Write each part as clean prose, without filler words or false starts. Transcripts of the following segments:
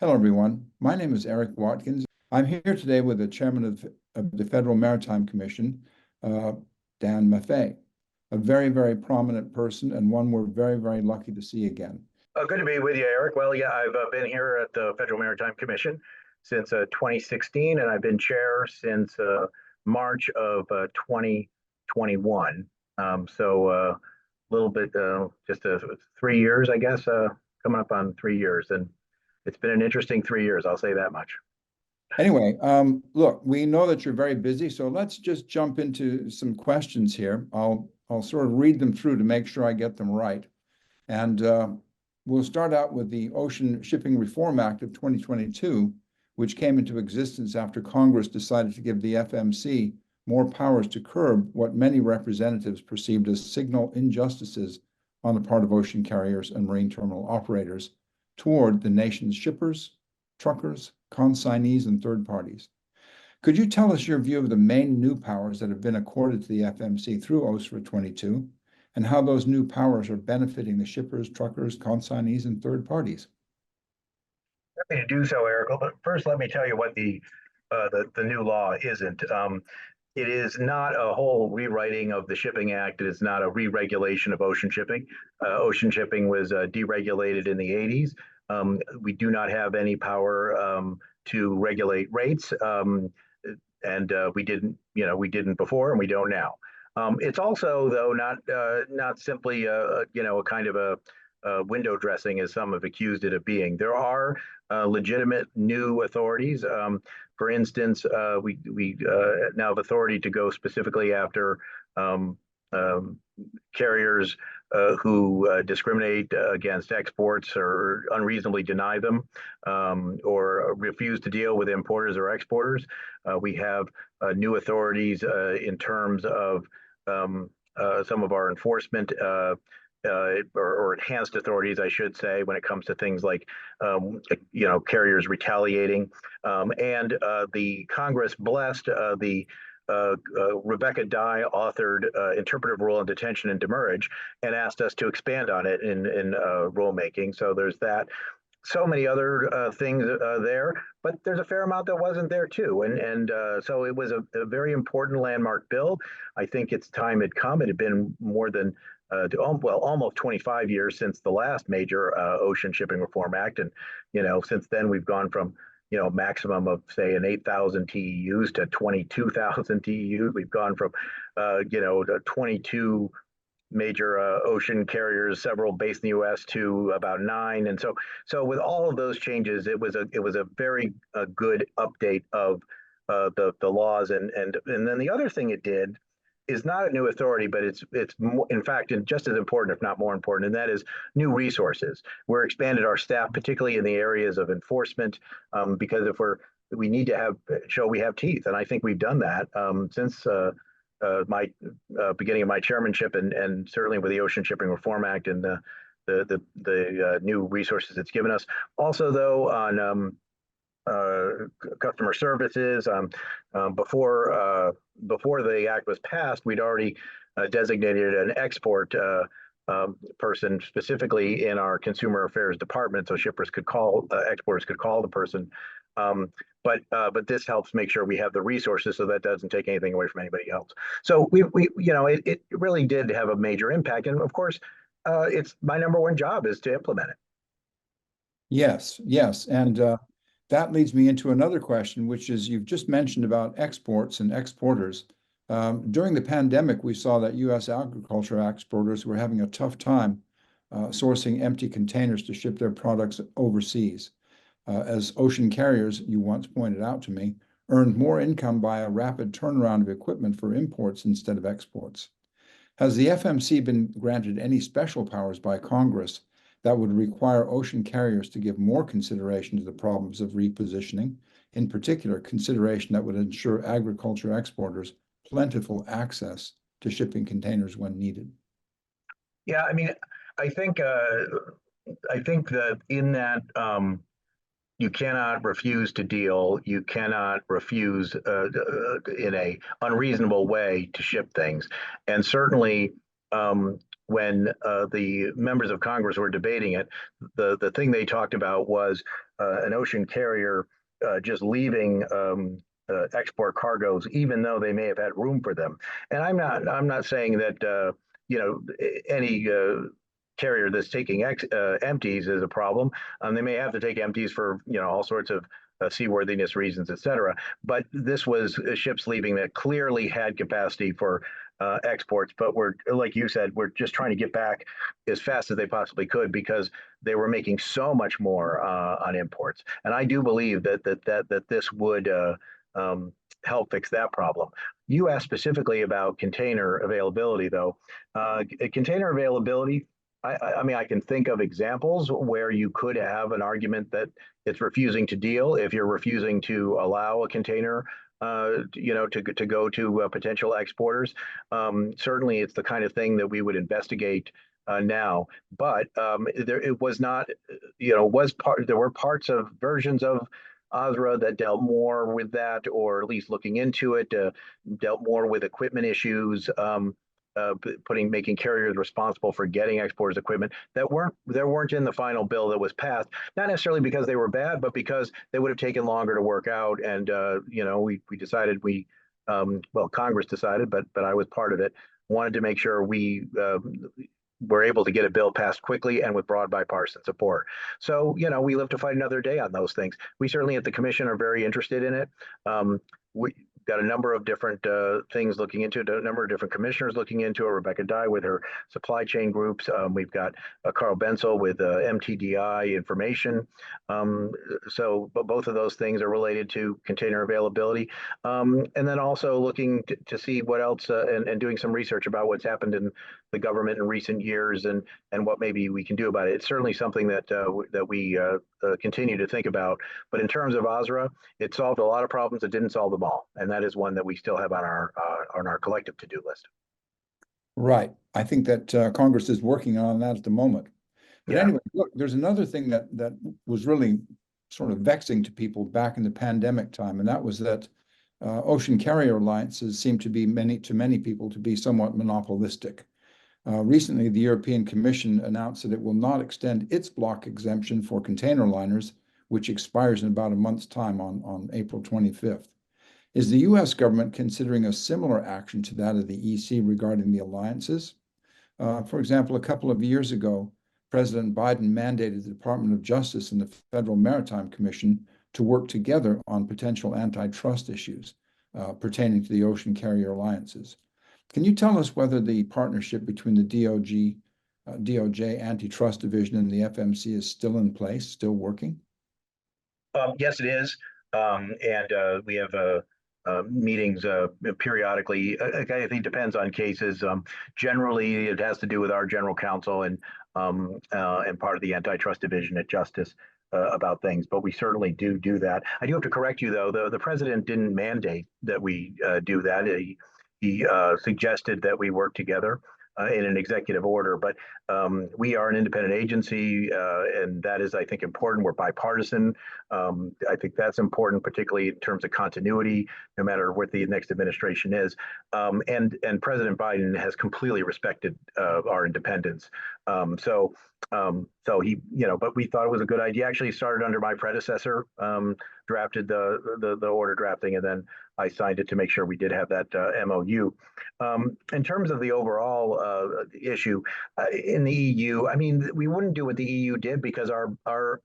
Hello, everyone. My name is Eric Watkins. I'm here today with the chairman of the Federal Maritime Commission, Dan Maffei, a very, very prominent person and one we're very, very lucky to see again. Good to be with you, Eric. Well, yeah, I've been here at the Federal Maritime Commission since 2016, and I've been chair since March of 2021. So a little bit, just 3 years, I guess, coming up on 3 years. And it's been an interesting 3 years, I'll say that much. Anyway, look, we know that you're very busy, so let's just jump into some questions here. I'll sort of read them through to make sure I get them right. And we'll start out with the Ocean Shipping Reform Act of 2022, which came into existence after Congress decided to give the FMC more powers to curb what many representatives perceived as signal injustices on the part of ocean carriers and marine terminal operators toward the nation's shippers, truckers, consignees, and third parties. Could you tell us your view of the main new powers that have been accorded to the FMC through OSRA 22, and how those new powers are benefiting the shippers, truckers, consignees, and third parties? Happy to do so, Eric. But first, let me tell you what the new law isn't. It is not a whole rewriting of the Shipping Act. It is not a re-regulation of ocean shipping. Ocean shipping was deregulated in the 80s. We do not have any power to regulate rates, and we didn't before, and we don't now. It's also, though, not simply a kind of a window dressing, as some have accused it of being. There are legitimate new authorities. For instance, we now have authority to go specifically after carriers who discriminate against exports or unreasonably deny them, or refuse to deal with importers or exporters. We have new authorities in terms of some of our enforcement or enhanced authorities, I should say, when it comes to things like, carriers retaliating. And the Congress blessed the Rebecca Dye authored interpretive rule on detention and demurrage and asked us to expand on it in rulemaking. So there's that. So many other things there, but there's a fair amount that wasn't there too. And so it was a very important landmark bill. I think its time had come. It had been more than almost 25 years since the last major Ocean Shipping Reform Act. And, since then we've gone from, maximum of, say, an 8,000 TEUs to 22,000 TEUs. We've gone from, to 22 major ocean carriers, several based in the U.S., to about 9. And so with all of those changes, it was a very good update of the laws. And then the other thing it did is not a new authority, but it's more, in fact, just as important, if not more important, and that is new resources. We're expanded our staff, particularly in the areas of enforcement, because we need to show we have teeth, and I think we've done that since my beginning of my chairmanship, and certainly with the Ocean Shipping Reform Act and the new resources it's given us. Also, though, on customer services. Before the act was passed, we'd already designated an export person specifically in our consumer affairs department, so exporters could call the person. But this helps make sure we have the resources, so that doesn't take anything away from anybody else. So it really did have a major impact, and of course, it's my number one job is to implement it. Yes, and that leads me into another question, which is you've just mentioned about exports and exporters. During the pandemic, we saw that U.S. agriculture exporters were having a tough time sourcing empty containers to ship their products overseas. As ocean carriers, you once pointed out to me, earned more income by a rapid turnaround of equipment for imports instead of exports. Has the FMC been granted any special powers by Congress that would require ocean carriers to give more consideration to the problems of repositioning, in particular, consideration that would ensure agriculture exporters plentiful access to shipping containers when needed? Yeah, I mean, I think that in that you cannot refuse to deal. You cannot refuse in a unreasonable way to ship things, and certainly when the members of Congress were debating it, the thing they talked about was an ocean carrier just leaving export cargoes, even though they may have had room for them. And I'm not saying that any carrier that's taking empties is a problem. They may have to take empties for all sorts of seaworthiness reasons, et cetera. But this was ships leaving that clearly had capacity for exports, but we're, like you said, we're just trying to get back as fast as they possibly could because they were making so much more on imports. And I do believe that this would help fix that problem. You asked specifically about container availability, though. Container availability, I mean, I can think of examples where you could have an argument that it's refusing to deal if you're refusing to allow a container to go to potential exporters. Certainly, it's the kind of thing that we would investigate now. But it was not, there were parts of versions of OSRA that dealt more with that, or at least looking into it, dealt more with equipment issues. Making carriers responsible for getting exporters equipment that weren't in the final bill that was passed, not necessarily because they were bad, but because they would have taken longer to work out. And we decided Congress decided, but I was part of it, wanted to make sure we were able to get a bill passed quickly and with broad bipartisan support. So we live to fight another day on those things. We certainly at the commission are very interested in it. We got a number of different things looking into it, a number of different commissioners looking into it. Rebecca Dye with her supply chain groups. We've got Carl Bensel with MTDI information. But both of those things are related to container availability. And then also looking to see what else and doing some research about what's happened in the government in recent years and what maybe we can do about it. It's certainly something that we continue to think about. But in terms of OSRA, it solved a lot of problems. It didn't solve them all, and that is one that we still have on our collective to-do list. Right. I think that Congress is working on that at the moment. But anyway, look, there's another thing that was really sort of vexing to people back in the pandemic time, and that was that ocean carrier alliances seem to be many people to be somewhat monopolistic. Recently, the European Commission announced that it will not extend its block exemption for container liners, which expires in about a month's time on April 25th. Is the U.S. government considering a similar action to that of the EC regarding the alliances? For example, a couple of years ago, President Biden mandated the Department of Justice and the Federal Maritime Commission to work together on potential antitrust issues pertaining to the ocean carrier alliances. Can you tell us whether the partnership between the DOJ Antitrust Division and the FMC is still in place, still working? Yes, it is. And we have meetings periodically. I think it depends on cases. Generally, it has to do with our general counsel and part of the Antitrust Division at Justice about things, but we certainly do that. I do have to correct you, though. The president didn't mandate that we do that. He suggested that we work together in an executive order, but we are an independent agency, and that is, I think, important. We're bipartisan. I think that's important, particularly in terms of continuity, no matter what the next administration is. And President Biden has completely respected our independence. So he, but we thought it was a good idea. Actually, started under my predecessor, drafted the order drafting, and then I signed it to make sure we did have that MOU. In terms of the overall issue in the EU, I mean, we wouldn't do what the EU did because our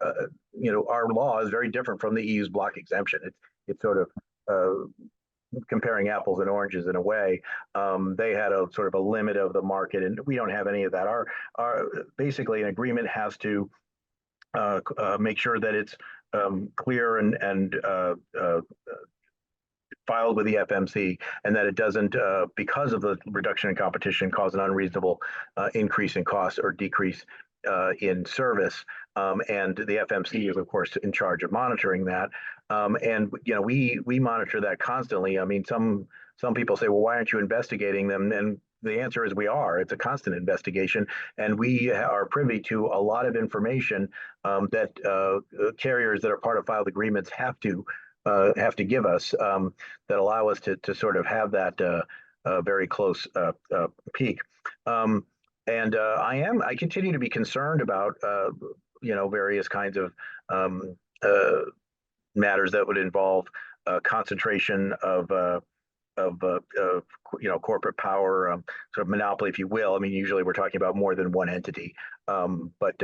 law is very different from the EU's block exemption. It's sort of comparing apples and oranges in a way. They had a sort of a limit of the market, and we don't have any of that. Our basically an agreement has to make sure that it's clear and filed with the FMC, and that it doesn't, because of the reduction in competition, cause an unreasonable increase in costs or decrease in service. And the FMC is, of course, in charge of monitoring that. And we monitor that constantly. I mean, some people say, well, why aren't you investigating them? And the answer is we are. It's a constant investigation, and we are privy to a lot of information that carriers that are part of filed agreements have to give us that allow us to sort of have that very close peek. And I continue to be concerned about, various kinds of um, uh, matters that would involve concentration of corporate power, sort of monopoly, if you will. I mean, usually we're talking about more than one entity, but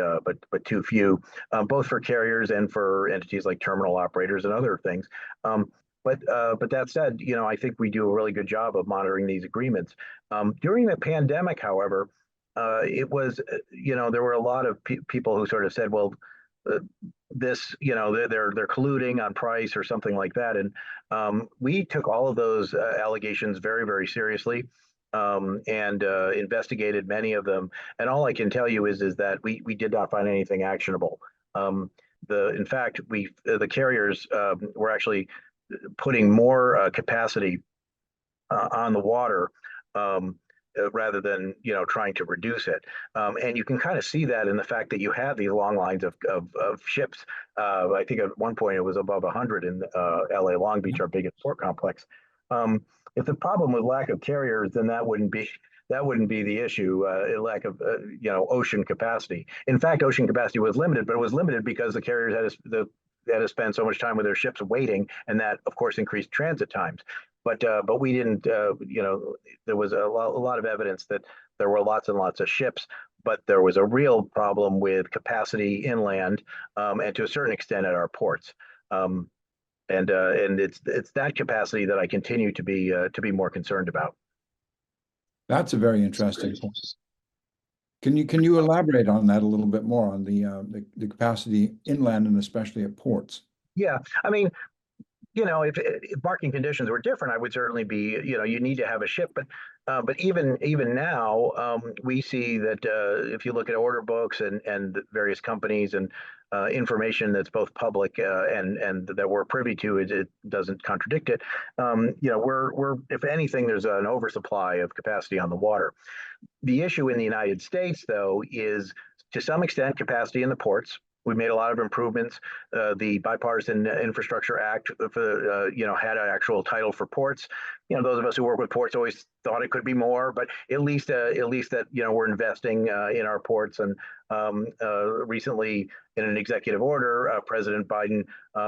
too few, both for carriers and for entities like terminal operators and other things. Um, but that said, I think we do a really good job of monitoring these agreements. During the pandemic, however, it was, there were a lot of people who sort of said, well, uh, this, they're colluding on price or something like that. And we took all of those allegations very, very seriously, and investigated many of them. And all I can tell you is that we did not find anything actionable. In fact, the carriers were actually putting more capacity on the water, rather than trying to reduce it. And you can kind of see that in the fact that you have these long lines of ships. I think at one point it was above 100 in LA Long Beach, our biggest port complex. If the problem was lack of carriers, then that wouldn't be the issue. Lack of ocean capacity. In fact, ocean capacity was limited, but it was limited because the carriers had to spend so much time with their ships waiting, and that of course increased transit times. But we didn't. There was a lot of evidence that there were lots and lots of ships, but there was a real problem with capacity inland, and to a certain extent at our ports. Um, and it's that capacity that I continue to be more concerned about. That's a very interesting point. Can you elaborate on that a little bit more on the capacity inland and especially at ports? Yeah, I mean, if marking conditions were different, I would certainly be, you need to have a ship. But even now, we see that if you look at order books and various companies and information that's both public and that we're privy to, it doesn't contradict it. We're if anything, there's an oversupply of capacity on the water. The issue in the United States, though, is to some extent capacity in the ports. We made a lot of improvements. The Bipartisan Infrastructure Act, had an actual title for ports. Those of us who work with ports always thought it could be more, but at least that we're investing in our ports. And recently, in an executive order, President Biden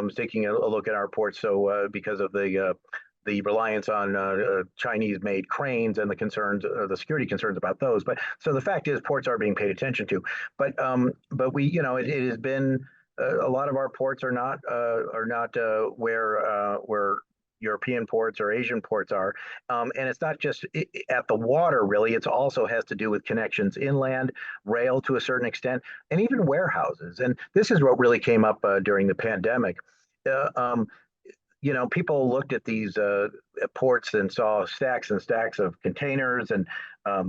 is taking a look at our ports. So because of the reliance on Chinese-made cranes and the security concerns about those. But so the fact is, ports are being paid attention to. But we, it has been a lot of our ports are not where European ports or Asian ports are, and it's not just at the water. Really, it also has to do with connections inland, rail to a certain extent, and even warehouses. And this is what really came up during the pandemic. Uh, um, people looked at these ports and saw stacks and stacks of containers and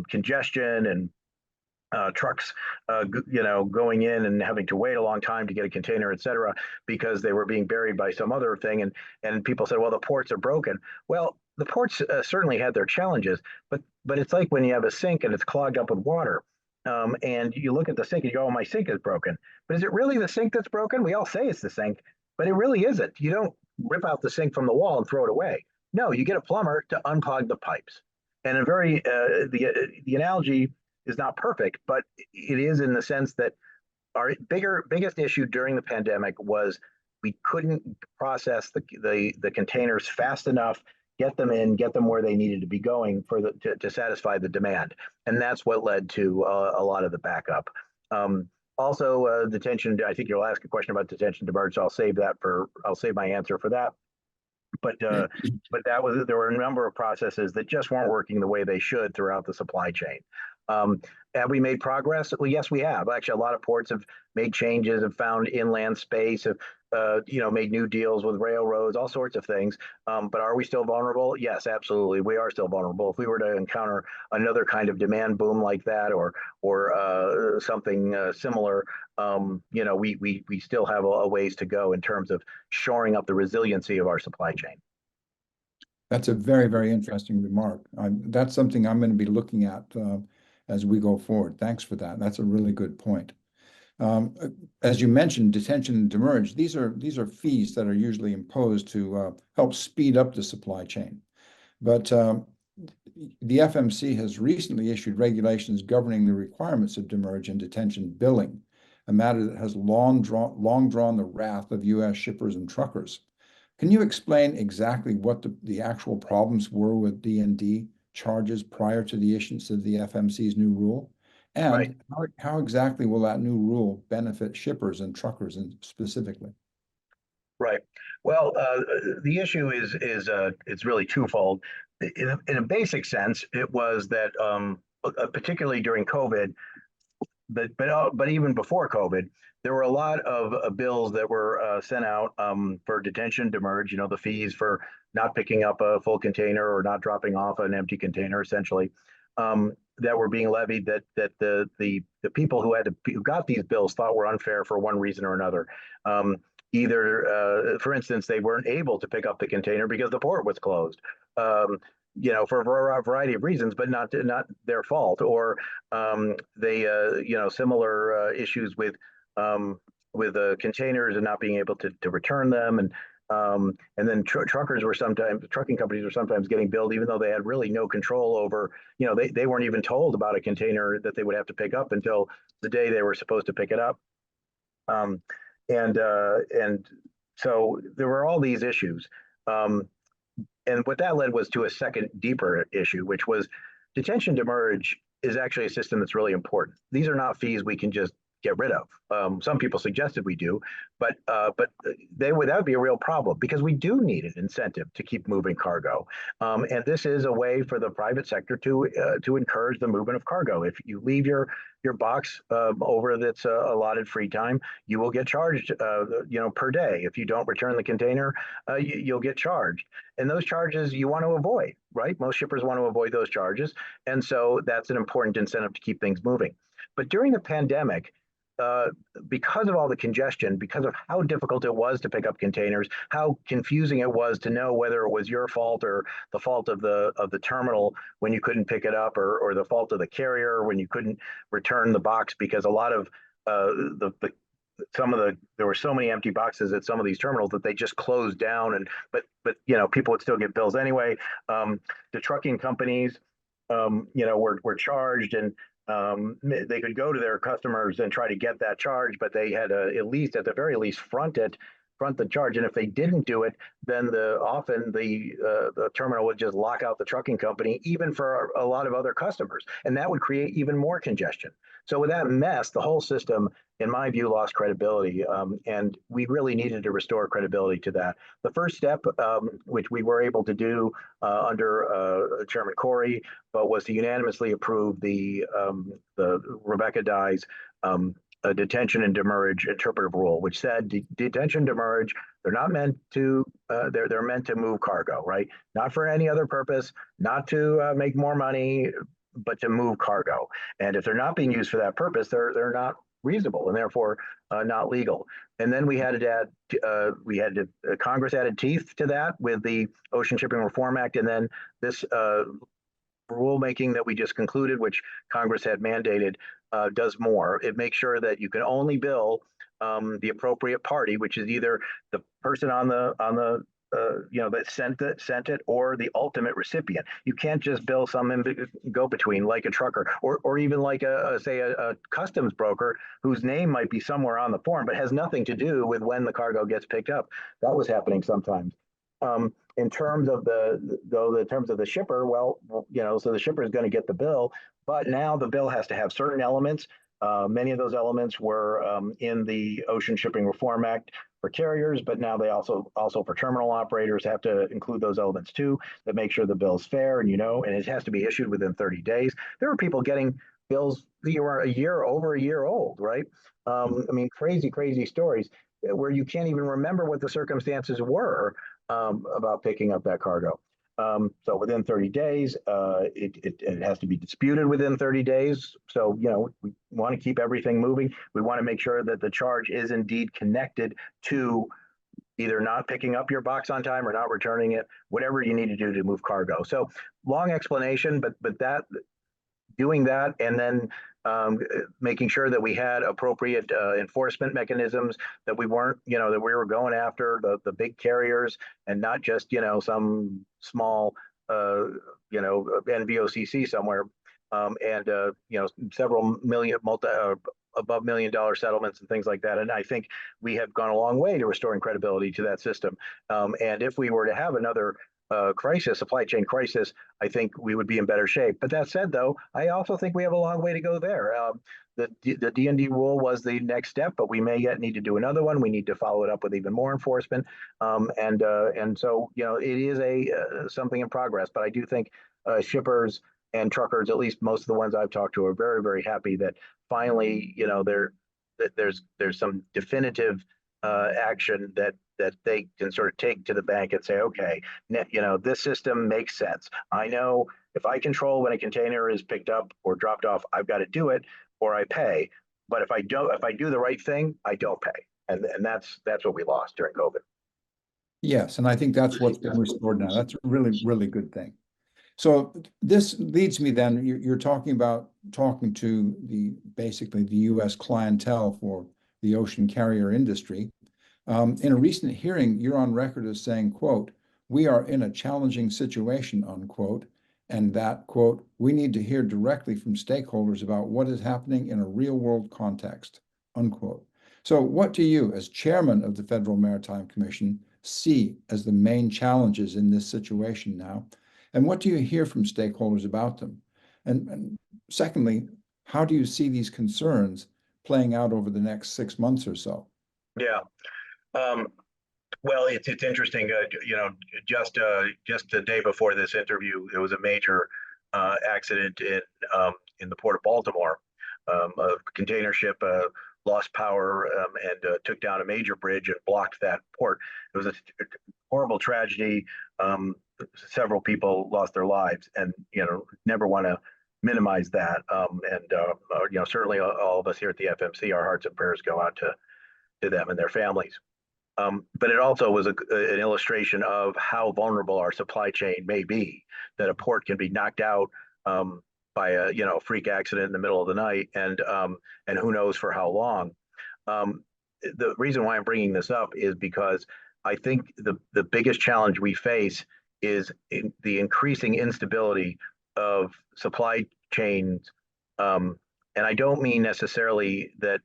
congestion and trucks, going in and having to wait a long time to get a container, et cetera, because they were being buried by some other thing. And people said, well, the ports are broken. Well, the ports certainly had their challenges, but it's like when you have a sink and it's clogged up with water. And you look at the sink and you go, oh, my sink is broken. But is it really the sink that's broken? We all say it's the sink, but it really isn't. You don't rip out the sink from the wall and throw it away. No, you get a plumber to unclog the pipes. And the analogy is not perfect, but it is in the sense that our biggest issue during the pandemic was we couldn't process the containers fast enough, get them where they needed to be going to satisfy the demand, and that's what led to a lot of the backup. Also, detention. I think you'll ask a question about detention demurrage. So I'll save my answer for that. But there were a number of processes that just weren't working the way they should throughout the supply chain. Have we made progress? Well, yes, we have. Actually, a lot of ports have made changes, have found inland space, have made new deals with railroads, all sorts of things. But are we still vulnerable? Yes, absolutely. We are still vulnerable. If we were to encounter another kind of demand boom like that, or something similar, we still have a ways to go in terms of shoring up the resiliency of our supply chain. That's a very, very interesting remark. That's something I'm going to be looking at as we go forward. Thanks for that. That's a really good point. As you mentioned, detention and demurrage, these are fees that are usually imposed to help speed up the supply chain. But the FMC has recently issued regulations governing the requirements of demurrage and detention billing, a matter that has long drawn the wrath of U.S. shippers and truckers. Can you explain exactly what the actual problems were with D&D charges prior to the issuance of the FMC's new rule? Right. And how exactly will that new rule benefit shippers and truckers specifically? Right. Well, the issue is it's really twofold. In a basic sense, it was that particularly during COVID, but even before COVID, there were a lot of bills that were sent out for detention, demurrage. You know, the fees for not picking up a full container or not dropping off an empty container, essentially, that were being levied. That the people who got these bills thought were unfair for one reason or another. Either, for instance, they weren't able to pick up the container because the port was closed. You know, for a variety of reasons, but not their fault. Or they, you know, similar issues with containers and not being able to return them, and then truckers were sometimes trucking companies were sometimes getting billed even though they had really no control over. You know, they weren't even told about a container that they would have to pick up until the day they were supposed to pick it up. And so there were all these issues. And what that led was to a second deeper issue, which was detention demurrage is actually a system that's really important. These are not fees we can just get rid of. Some people suggested we do, but that would be a real problem because we do need an incentive to keep moving cargo, and this is a way for the private sector to encourage the movement of cargo. If you leave your box over that's allotted free time, you will get charged, you know, per day. If you don't return the container, you'll get charged, and those charges you want to avoid, right? Most shippers want to avoid those charges, and so that's an important incentive to keep things moving. But during the pandemic, because of all the congestion, because of how difficult it was to pick up containers, how confusing it was to know whether it was your fault or the fault of the terminal when you couldn't pick it up, or the fault of the carrier when you couldn't return the box, because a lot of there were so many empty boxes at some of these terminals that they just closed down, and but you know, people would still get bills anyway. The trucking companies, you know, were charged, and they could go to their customers and try to get that charge, but they had to, at the very least, front the charge. And if they didn't do it, then often the terminal would just lock out the trucking company, even for a lot of other customers, and that would create even more congestion. So with that mess, the whole system, in my view, lost credibility, and we really needed to restore credibility to that. The first step, which we were able to do under Chairman Corey, but was to unanimously approve the Rebecca Dye's detention and demurrage interpretive rule, which said detention, demurrage, they're not meant to they're meant to move cargo, right? Not for any other purpose, not to make more money, but to move cargo. And if they're not being used for that purpose, they're not reasonable and therefore not legal. And then we had to add Congress added teeth to that with the Ocean Shipping Reform Act, and then this rulemaking that we just concluded, which Congress had mandated, does more. It makes sure that you can only bill the appropriate party, which is either the person on the you know, that sent it, or the ultimate recipient. You can't just bill some go between, like a trucker, or even like a customs broker whose name might be somewhere on the form but has nothing to do with when the cargo gets picked up. That was happening sometimes. In terms of the shipper, well, you know, so the shipper is going to get the bill, but now the bill has to have certain elements. Many of those elements were in the Ocean Shipping Reform Act for carriers, but now they also for terminal operators have to include those elements too, that make sure the bill is fair, and, you know, and it has to be issued within 30 days. There were people getting bills that were over a year old, right? I mean, crazy stories where you can't even remember what the circumstances were about picking up that cargo. So within 30 days, it has to be disputed within 30 days. So, you know, we want to keep everything moving. We want to make sure that the charge is indeed connected to either not picking up your box on time or not returning it, whatever you need to do to move cargo. So long explanation, but doing that, and then making sure that we had appropriate enforcement mechanisms, that we weren't, you know, that we were going after the big carriers and not just, you know, some small NVOCC somewhere, and several million above $1 million settlements and things like that. And I think we have gone a long way to restoring credibility to that system. And if we were to have another crisis, supply chain crisis, I think we would be in better shape. But that said, though, I also think we have a long way to go there. The D&D rule was the next step, but we may yet need to do another one. We need to follow it up with even more enforcement, and so it is something in progress. But I do think shippers and truckers, at least most of the ones I've talked to, are very, very happy that finally, there's some definitive action that they can sort of take to the bank and say, okay, this system makes sense. I know if I control when a container is picked up or dropped off, I've got to do it or I pay. But if I do the right thing, I don't pay. And that's what we lost during COVID. Yes, and I think that's what's been restored now. That's a really, really good thing. So this leads me then, you're talking to basically the U.S. clientele for the ocean carrier industry. In a recent hearing, you're on record as saying, quote, "We are in a challenging situation," unquote, and that, quote, "we need to hear directly from stakeholders about what is happening in a real-world context," unquote. So what do you, as chairman of the Federal Maritime Commission, see as the main challenges in this situation now? And what do you hear from stakeholders about them? And secondly, how do you see these concerns playing out over the next 6 months or so? Yeah. Well, it's interesting. Just the day before this interview, there was a major accident in the port of Baltimore. A container ship lost power and took down a major bridge and blocked that port. It was a horrible tragedy. Several people lost their lives, and never want to minimize that. Certainly all of us here at the FMC, our hearts and prayers go out to them and their families. But it also was an illustration of how vulnerable our supply chain may be, that a port can be knocked out by a freak accident in the middle of the night, and who knows for how long. The reason why I'm bringing this up is because I think the biggest challenge we face is the increasing instability of supply chains, and I don't mean necessarily that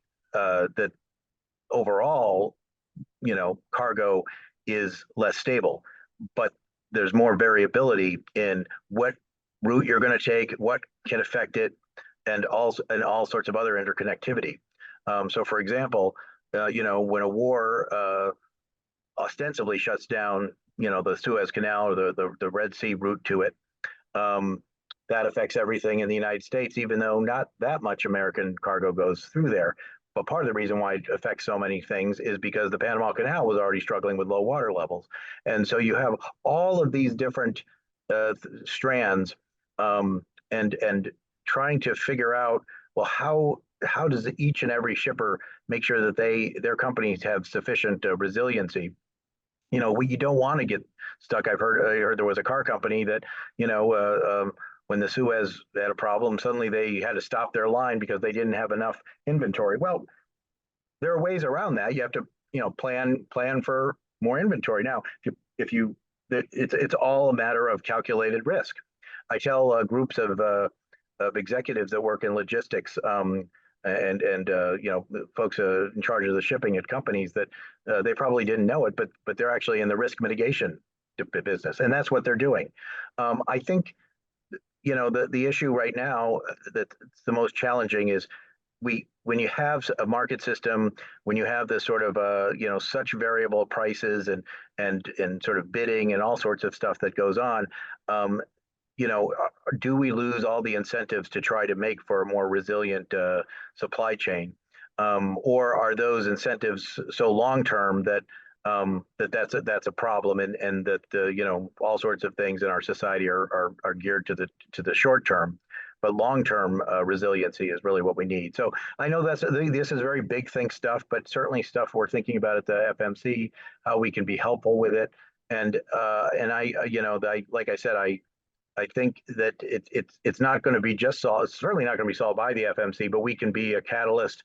overall, cargo is less stable, but there's more variability in what route you're going to take, what can affect it, and all sorts of other interconnectivity. So, for example, when a war ostensibly shuts down, the Suez Canal or the Red Sea route to it, that affects everything in the United States, even though not that much American cargo goes through there. But part of the reason why it affects so many things is because the Panama Canal was already struggling with low water levels. And so you have all of these different strands, and trying to figure out, well, how does each and every shipper make sure that their companies have sufficient resiliency? You don't want to get stuck. I heard there was a car company that, when the Suez had a problem, suddenly they had to stop their line because they didn't have enough inventory. Well, there are ways around that. You have to, plan for more inventory. Now, it's all a matter of calculated risk. I tell groups of executives that work in logistics, and folks in charge of the shipping at companies, that they probably didn't know it, but they're actually in the risk mitigation business, and that's what they're doing. I think the issue right now that's the most challenging is when you have a market system, when you have this sort of such variable prices and sort of bidding and all sorts of stuff that goes on, do we lose all the incentives to try to make for a more resilient supply chain, or are those incentives so long term that that's a problem, and that all sorts of things in our society are geared to the short term, but long term resiliency is really what we need. So I know this is very big think stuff, but certainly stuff we're thinking about at the FMC, how we can be helpful with it, and like I said, I think that it's not going to be just solved. It's certainly not going to be solved by the FMC, but we can be a catalyst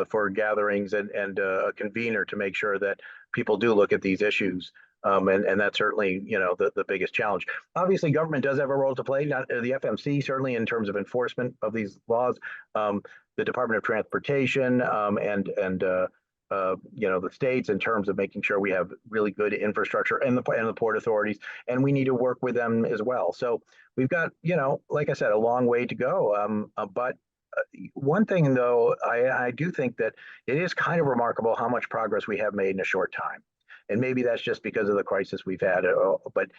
for gatherings and a convener to make sure that people do look at these issues And that's certainly, the biggest challenge. Obviously, government does have a role to play, not the FMC, certainly in terms of enforcement of these laws, the Department of Transportation, the states in terms of making sure we have really good infrastructure and the port authorities, and we need to work with them as well. So we've got, like I said, a long way to go. But one thing, though, I do think that it is kind of remarkable how much progress we have made in a short time. And maybe that's just because of the crisis we've had. But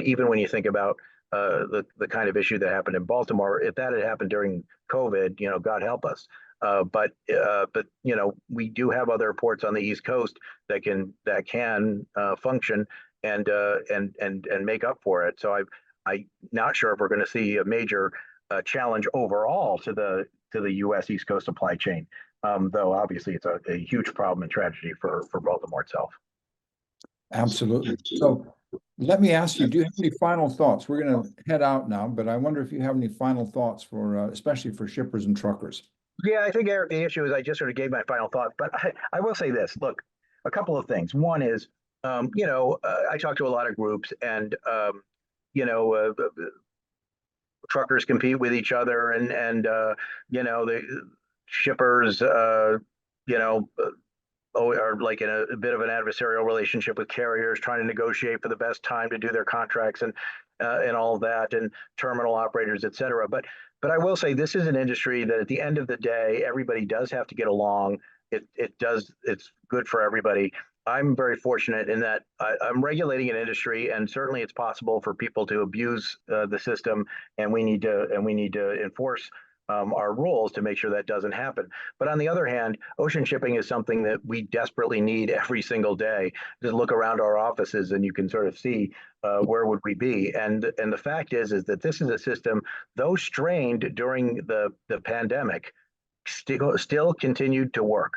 even when you think about the kind of issue that happened in Baltimore, if that had happened during COVID, God help us. But we do have other ports on the East Coast that can function and make up for it. So I'm not sure if we're going to see a major challenge overall to the U.S. East Coast supply chain. Though obviously it's a huge problem and tragedy for Baltimore itself. Absolutely. So let me ask you, do you have any final thoughts? We're going to head out now, but I wonder if you have any final thoughts for, especially for shippers and truckers. Yeah, I think, Eric, the issue is I just sort of gave my final thoughts, but I will say this. Look, a couple of things. One is, I talk to a lot of groups, and truckers compete with each other, and the shippers, are like in a bit of an adversarial relationship with carriers, trying to negotiate for the best time to do their contracts and all that, and terminal operators, et cetera. But I will say this is an industry that at the end of the day, everybody does have to get along. It's good for everybody. I'm very fortunate in that I'm regulating an industry, and certainly it's possible for people to abuse the system, and we need to enforce our rules to make sure that doesn't happen. But on the other hand, ocean shipping is something that we desperately need every single day. Just look around our offices and you can sort of see where would we be. And the fact is that this is a system, though strained during the pandemic, still continued to work.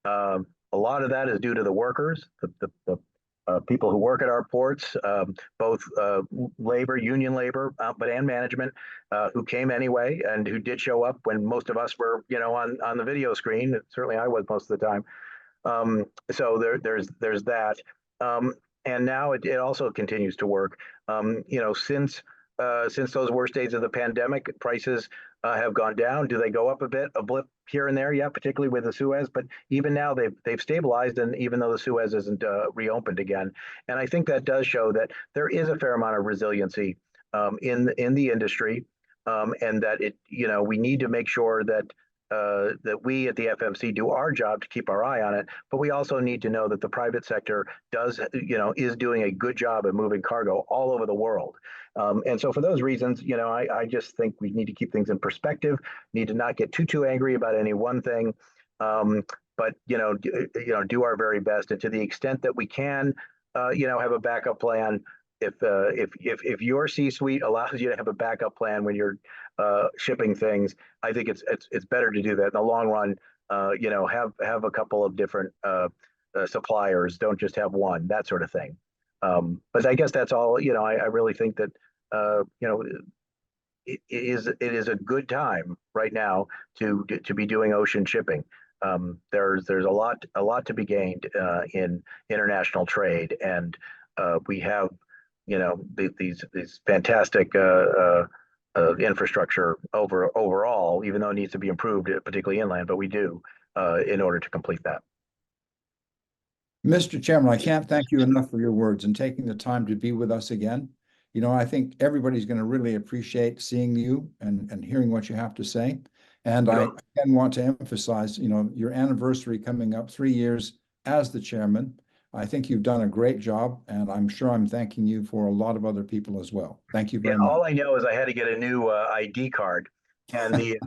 A lot of that is due to the workers, the people who work at our ports, both union labor, and management, who came anyway and who did show up when most of us were, on the video screen. Certainly, I was most of the time. So there's that, and now it also continues to work. Since those worst days of the pandemic, prices have gone down. Do they go up a bit, a blip here and there? Yeah, particularly with the Suez. But even now, they've stabilized, and even though the Suez isn't reopened again, and I think that does show that there is a fair amount of resiliency in the industry, and that we need to make sure that we at the FMC do our job to keep our eye on it, but we also need to know that the private sector is doing a good job at moving cargo all over the world. And so for those reasons, I just think we need to keep things in perspective, need to not get too angry about any one thing, but do our very best, and to the extent that we can, have a backup plan. If your C-suite allows you to have a backup plan when you're shipping things, I think it's better to do that in the long run. Have a couple of different suppliers. Don't just have one. That sort of thing. But I guess that's all. I really think that it is a good time right now to be doing ocean shipping. There's a lot to be gained in international trade, and we have these fantastic infrastructure overall, even though it needs to be improved, particularly inland, but we do in order to complete that. Mr. Chairman, I can't thank you enough for your words and taking the time to be with us again. I think everybody's going to really appreciate seeing you and hearing what you have to say. And I again want to emphasize, your anniversary coming up, 3 years as the chairman. I think you've done a great job, and I'm sure I'm thanking you for a lot of other people as well. Thank you very much. All I know is I had to get a new ID card, and the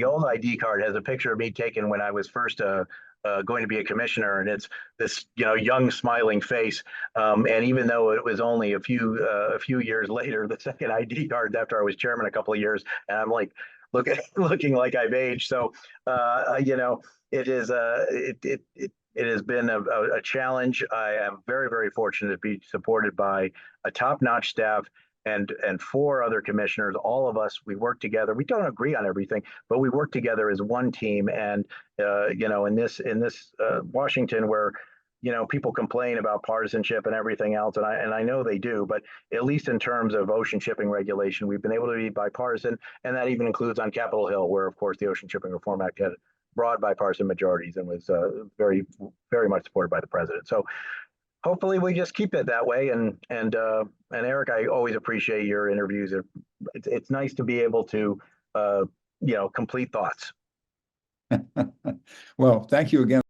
old ID card has a picture of me taken when I was first going to be a commissioner, and it's this young smiling face. And even though it was only a few years later, the second ID card after I was chairman a couple of years, and I'm like looking like I've aged. So it is it has been a challenge. I am very, very fortunate to be supported by a top-notch staff and 4 other commissioners. All of us, we work together. We don't agree on everything, but we work together as one team. And in this Washington, where people complain about partisanship and everything else, and I know they do, but at least in terms of ocean shipping regulation, we've been able to be bipartisan, and that even includes on Capitol Hill, where of course the Ocean Shipping Reform Act had broad bipartisan majorities and was very, very much supported by the president. So hopefully we just keep it that way. And Eric, I always appreciate your interviews. It's nice to be able to complete thoughts. Well, thank you again.